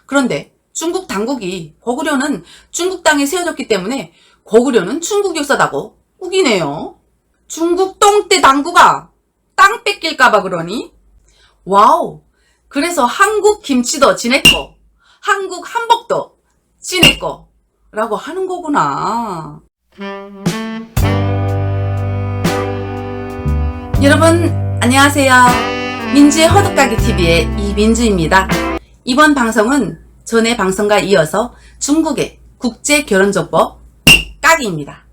그런데 중국 당국이 고구려는 중국 땅에 세워졌기 때문에 고구려는 중국 역사다고 우기네요. 중국 똥대 당국아, 땅 뺏길까봐 그러니? 와우, 그래서 한국 김치도 지네 거, 한국 한복도 지네 거 라고 하는 거구나. 여러분 안녕하세요. 민주의 허드가게TV의 이민주입니다. 이번 방송은 전의 방송과 이어서 중국의 국제결혼정보 까기입니다.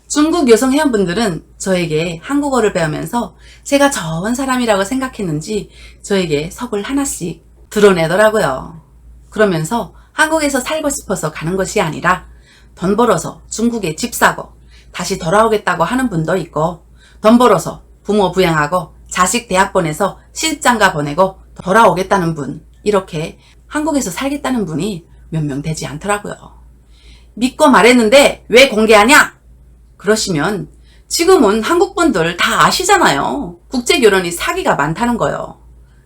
중국 여성 회원분들은 저에게 한국어를 배우면서 제가 좋은 사람이라고 생각했는지 저에게 속을 하나씩 드러내더라고요. 그러면서 한국에서 살고 싶어서 가는 것이 아니라 돈 벌어서 중국에 집 사고 다시 돌아오겠다고 하는 분도 있고, 돈 벌어서 부모 부양하고 자식 대학 보내서 시집장가 보내고 돌아오겠다는 분, 이렇게 한국에서 살겠다는 분이 몇 명 되지 않더라고요. 믿고 말했는데 왜 공개하냐? 그러시면 지금은 한국분들 다 아시잖아요. 국제결혼이 사기가 많다는 거요.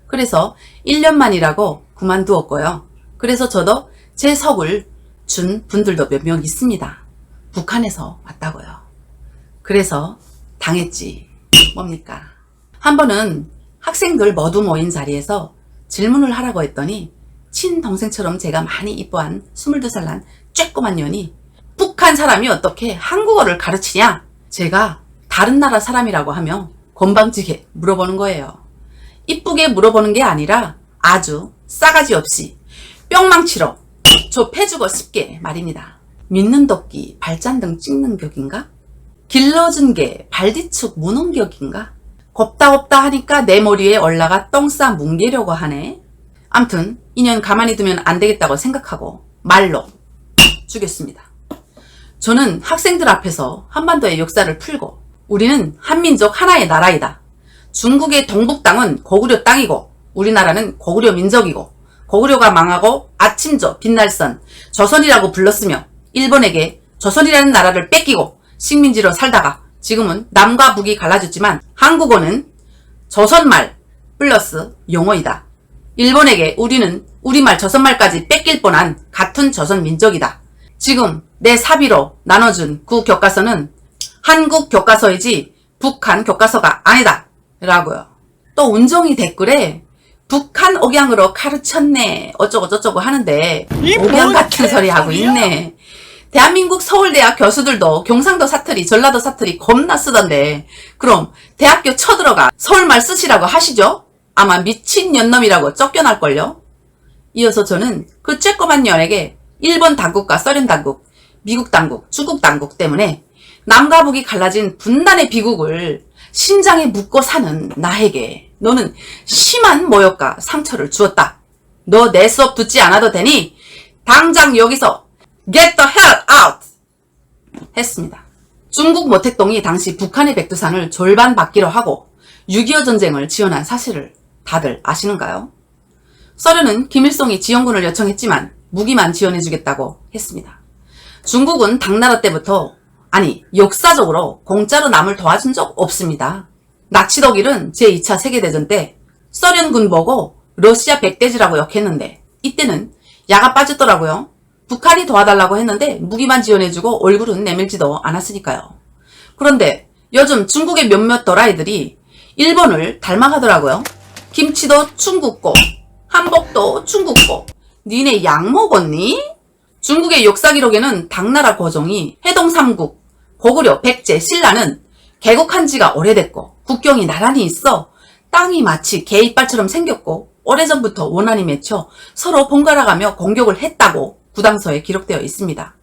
그래서 1년만이라고 그만두었고요. 그래서 저도 제 속을 준 분들도 몇 명 있습니다. 북한에서 왔다고요. 그래서 당했지. 뭡니까? 한 번은 학생들 모두 모인 자리에서 질문을 하라고 했더니 친동생처럼 제가 많이 이뻐한 22살 난 쬐꼬만 년이 북한 사람이 어떻게 한국어를 가르치냐? 제가 다른 나라 사람이라고 하며 건방지게 물어보는 거예요. 이쁘게 물어보는 게 아니라 아주 싸가지 없이 뿅망치로 저 패주고 싶게 말입니다. 믿는 도끼 발잔등 찍는 격인가? 길러준 게 발뒤축 무는 격인가? 곱다 하니까 내 머리에 올라가 똥 싸 뭉개려고 하네. 암튼 인연 가만히 두면 안 되겠다고 생각하고 말로 죽였습니다. 저는 학생들 앞에서 한반도의 역사를 풀고 우리는 한민족 하나의 나라이다. 중국의 동북 땅은 고구려 땅이고 우리나라는 고구려 민족이고, 고구려가 망하고 아침저 빛날선 조선이라고 불렀으며 일본에게 조선이라는 나라를 뺏기고 식민지로 살다가 지금은 남과 북이 갈라졌지만 한국어는 조선말 플러스 영어이다. 일본에게 우리는 우리말 조선말까지 뺏길 뻔한 같은 조선 민족이다. 지금 내 사비로 나눠준 그 교과서는 한국 교과서이지 북한 교과서가 아니다 라고요. 또 운종이 댓글에 북한 억양으로 가르쳤네 어쩌고 저쩌고 하는데 억양 같은 소리 하고 있네. 대한민국 서울대학 교수들도 경상도 사투리, 전라도 사투리 겁나 쓰던데 그럼 대학교 쳐들어가 서울말 쓰시라고 하시죠? 아마 미친년놈이라고 쫓겨날걸요? 이어서 저는 그 쬐꼬만 년에게 일본 당국과 소련 당국, 미국 당국, 중국 당국 때문에 남과 북이 갈라진 분단의 비극을 심장에 묻고 사는 나에게 너는 심한 모욕과 상처를 주었다. 너 내 수업 듣지 않아도 되니 당장 여기서 Get the hell out! 했습니다. 중국 모택동이 당시 북한의 백두산을 절반 받기로 하고 6.25 전쟁을 지원한 사실을 다들 아시는가요? 소련은 김일성이 지원군을 요청했지만 무기만 지원해주겠다고 했습니다. 중국은 당나라 때부터, 아니 역사적으로 공짜로 남을 도와준 적 없습니다. 나치 독일은 제2차 세계대전 때 소련군 보고 러시아 백돼지라고 욕했는데 이때는 야가 빠졌더라고요. 북한이 도와달라고 했는데 무기만 지원해주고 얼굴은 내밀지도 않았으니까요. 그런데 요즘 중국의 몇몇 도라이들이 일본을 닮아가더라고요. 김치도 중국고 한복도 중국고 니네 약 먹었니? 중국의 역사 기록에는 당나라 고종이 해동 삼국, 고구려, 백제, 신라는 개국한 지가 오래됐고 국경이 나란히 있어 땅이 마치 개 이빨처럼 생겼고 오래전부터 원한이 맺혀 서로 번갈아가며 공격을 했다고 구당서에 기록되어 있습니다.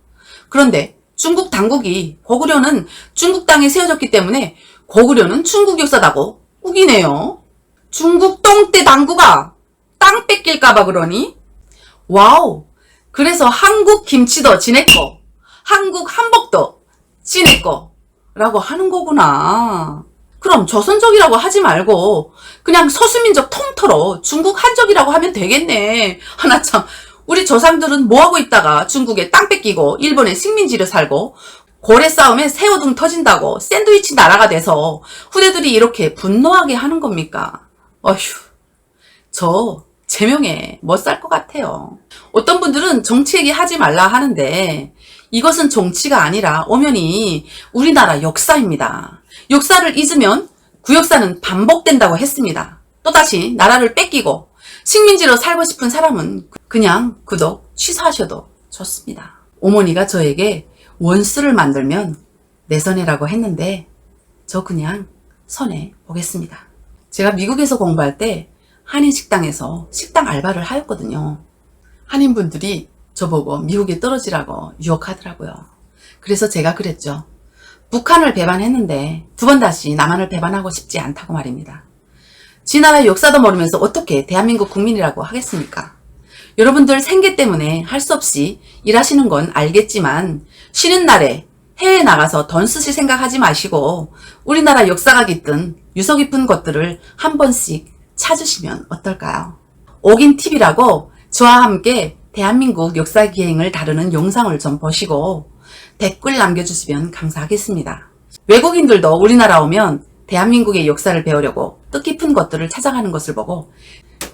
그런데 중국 당국이 고구려는 중국 땅에 세워졌기 때문에 고구려는 중국 역사다고 우기네요. 중국 똥대 당국아, 땅 뺏길까봐 그러니? 와우, 그래서 한국 김치도 지네 거, 한국 한복도 지네 거 라고 하는 거구나. 그럼 조선족이라고 하지 말고 그냥 소수민족 통틀어 중국 한족이라고 하면 되겠네. 하나 참, 우리 조상들은 뭐하고 있다가 중국에 땅 뺏기고 일본에 식민지로 살고 고래 싸움에 새우등 터진다고 샌드위치 나라가 돼서 후대들이 이렇게 분노하게 하는 겁니까? 어휴, 저 제명에 못 살 것 같아요. 어떤 분들은 정치 얘기 하지 말라 하는데 이것은 정치가 아니라 엄연히 우리나라 역사입니다. 역사를 잊으면 그 역사는 반복된다고 했습니다. 또다시 나라를 뺏기고 식민지로 살고 싶은 사람은 그냥 구독 취소하셔도 좋습니다. 어머니가 저에게 원수를 만들면 내 손해라고 했는데 저 그냥 손해 보겠습니다. 제가 미국에서 공부할 때 한인식당에서 식당 알바를 하였거든요. 한인분들이 저보고 미국에 떨어지라고 유혹하더라고요. 그래서 제가 그랬죠. 북한을 배반했는데 두 번 다시 남한을 배반하고 싶지 않다고 말입니다. 지 나라 역사도 모르면서 어떻게 대한민국 국민이라고 하겠습니까? 여러분들 생계 때문에 할 수 없이 일하시는 건 알겠지만 쉬는 날에 해외에 나가서 돈 쓰실 생각하지 마시고 우리나라 역사가 깃든 유서 깊은 것들을 한 번씩 찾으시면 어떨까요? 오긴TV라고 저와 함께 대한민국 역사 기행을 다루는 영상을 좀 보시고 댓글 남겨주시면 감사하겠습니다. 외국인들도 우리나라 오면 대한민국의 역사를 배우려고 뜻깊은 것들을 찾아가는 것을 보고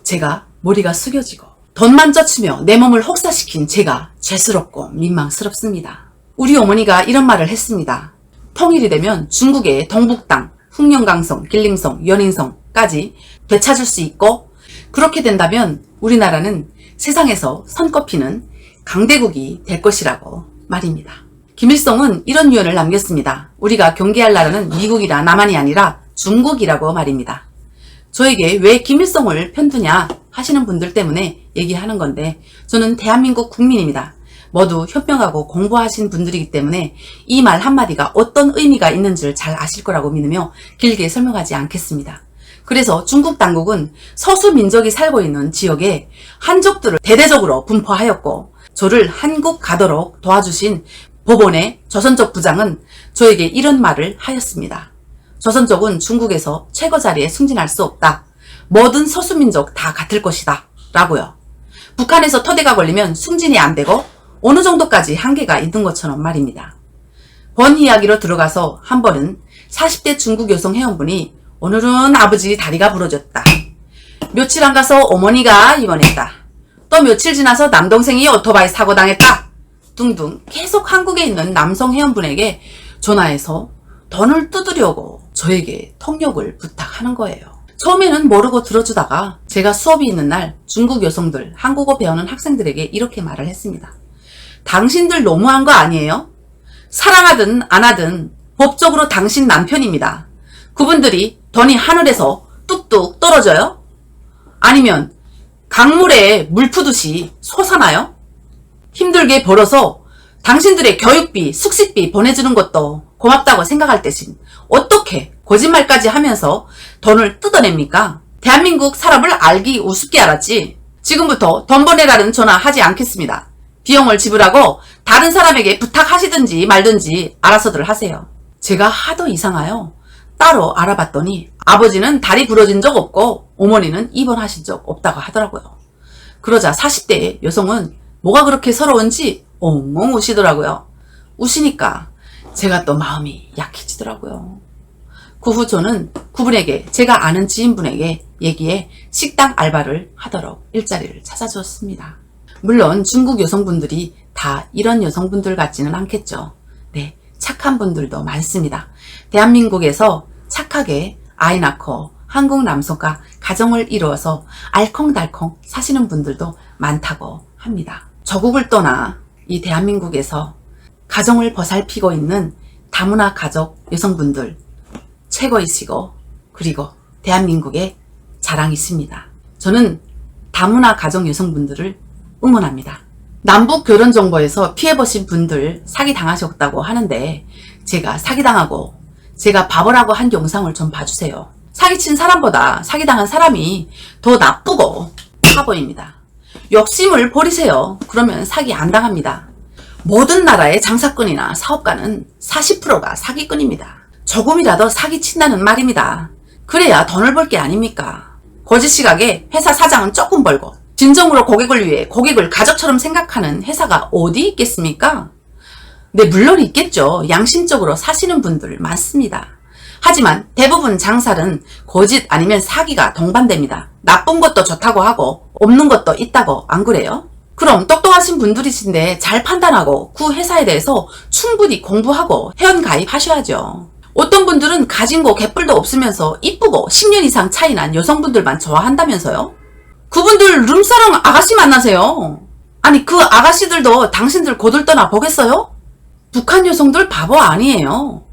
제가 머리가 숙여지고 돈만 쫓으며 내 몸을 혹사시킨 제가 죄스럽고 민망스럽습니다. 우리 어머니가 이런 말을 했습니다. 통일이 되면 중국의 동북 땅, 흑룡강성, 길림성, 연인성까지 되찾을 수 있고 그렇게 된다면 우리나라는 세상에서 손꼽히는 강대국이 될 것이라고 말입니다. 김일성은 이런 유언을 남겼습니다. 우리가 경계할 나라는 미국이라 남한이 아니라 중국이라고 말입니다. 저에게 왜 김일성을 편드냐 하시는 분들 때문에 얘기하는 건데 저는 대한민국 국민입니다. 모두 현명하고 공부하신 분들이기 때문에 이 말 한마디가 어떤 의미가 있는지를 잘 아실 거라고 믿으며 길게 설명하지 않겠습니다. 그래서 중국 당국은 소수민족이 살고 있는 지역에 한족들을 대대적으로 분포하였고 저를 한국 가도록 도와주신 법원의 조선족 부장은 저에게 이런 말을 하였습니다. 조선족은 중국에서 최고 자리에 승진할 수 없다. 모든 소수민족 다 같을 것이다. 라고요. 북한에서 토대가 걸리면 승진이 안 되고 어느 정도까지 한계가 있는 것처럼 말입니다. 본 이야기로 들어가서 한 번은 40대 중국 여성 회원분이 오늘은 아버지 다리가 부러졌다. 며칠 안 가서 어머니가 입원했다. 또 며칠 지나서 남동생이 오토바이 사고 당했다. 등등 계속 한국에 있는 남성 회원분에게 전화해서 돈을 뜯으려고 저에게 통역을 부탁하는 거예요. 처음에는 모르고 들어주다가 제가 수업이 있는 날 중국 여성들, 한국어 배우는 학생들에게 이렇게 말을 했습니다. 당신들 너무한 거 아니에요? 사랑하든 안 하든 법적으로 당신 남편입니다. 그분들이 돈이 하늘에서 뚝뚝 떨어져요? 아니면 강물에 물 푸듯이 솟아나요? 힘들게 벌어서 당신들의 교육비, 숙식비 보내주는 것도 고맙다고 생각할 대신 어떻게 거짓말까지 하면서 돈을 뜯어냅니까? 대한민국 사람을 알기 우습게 알았지. 지금부터 돈 보내라는 전화 하지 않겠습니다. 비용을 지불하고 다른 사람에게 부탁하시든지 말든지 알아서들 하세요. 제가 하도 이상하여 따로 알아봤더니 아버지는 다리 부러진 적 없고 어머니는 입원하신 적 없다고 하더라고요. 그러자 40대의 여성은 뭐가 그렇게 서러운지 엉엉 우시더라고요. 우시니까 제가 또 마음이 약해지더라고요. 그 후 저는 그분에게 제가 아는 지인분에게 얘기해 식당 알바를 하도록 일자리를 찾아주었습니다. 물론 중국 여성분들이 다 이런 여성분들 같지는 않겠죠. 네, 착한 분들도 많습니다. 대한민국에서 착하게 아이 낳고 한국 남성과 가정을 이루어서 알콩달콩 사시는 분들도 많다고 합니다. 조국을 떠나 이 대한민국에서 가정을 보살피고 있는 다문화 가족 여성분들 최고이시고 그리고 대한민국의 자랑이십니다. 저는 다문화 가정 여성분들을 응원합니다. 남북결혼정보에서 피해보신 분들 사기당하셨다고 하는데 제가 사기당하고 제가 바보라고 한 영상을 좀 봐주세요. 사기친 사람보다 사기당한 사람이 더 나쁘고 차 보입니다. 욕심을 버리세요. 그러면 사기 안 당합니다. 모든 나라의 장사꾼이나 사업가는 40%가 사기꾼입니다. 조금이라도 사기친다는 말입니다. 그래야 돈을 벌 게 아닙니까? 거짓 시각에 회사 사장은 조금 벌고 진정으로 고객을 위해 고객을 가족처럼 생각하는 회사가 어디 있겠습니까? 네, 물론 있겠죠. 양심적으로 사시는 분들 많습니다. 하지만 대부분 장사는 거짓 아니면 사기가 동반됩니다. 나쁜 것도 좋다고 하고 없는 것도 있다고 안 그래요? 그럼 똑똑하신 분들이신데 잘 판단하고 그 회사에 대해서 충분히 공부하고 회원 가입하셔야죠. 어떤 분들은 가진 거 개뿔도 없으면서 이쁘고 10년 이상 차이 난 여성분들만 좋아한다면서요? 그분들 룸사롱 아가씨 만나세요. 아니 그 아가씨들도 당신들 거들떠나 보겠어요? 북한 여성들 바보 아니에요.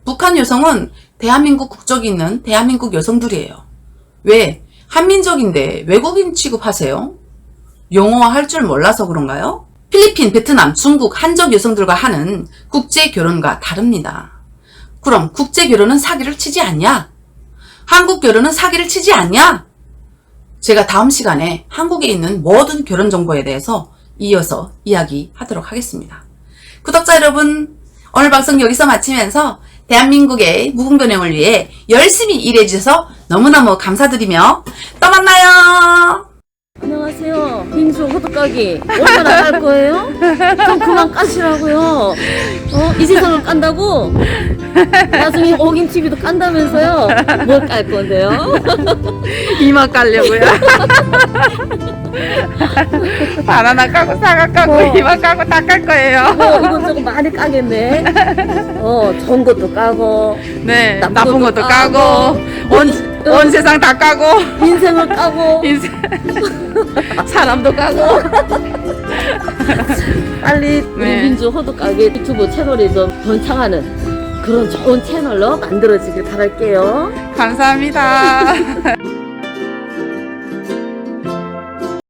북한 여성은 대한민국 국적이 있는 대한민국 여성들이에요. 왜? 한민족인데 외국인 취급하세요? 영어 할 줄 몰라서 그런가요? 필리핀, 베트남, 중국, 한족 여성들과 하는 국제 결혼과 다릅니다. 그럼 국제 결혼은 사기를 치지 않냐? 한국 결혼은 사기를 치지 않냐? 제가 다음 시간에 한국에 있는 모든 결혼 정보에 대해서 이어서 이야기하도록 하겠습니다. 구독자 여러분, 오늘 방송 여기서 마치면서 대한민국의 무궁변형을 위해 열심히 일해주셔서 너무너무 감사드리며 또 만나요. 안녕하세요. 민주 호두까기 얼마나 깔 거예요? 좀 그만 까시라고요. 이세상을 깐다고? 나중에 오김TV도 깐다면서요? 뭘 깔 건데요? 이마 깔려고요. 바나나 까고 사과 까고 이마 까고 다 깔 거예요. 이것저것 많이 까겠네. 좋은 것도 까고 네, 나쁜 나쁜 것도 것도 까고 온 세상 다 까고 인생을 까고 인생 사람도 까고. 빨리 우리 네. 민주 호두까기 유튜브 채널이 좀 번창하는 그런 좋은 채널로 만들어지길 바랄게요. 감사합니다.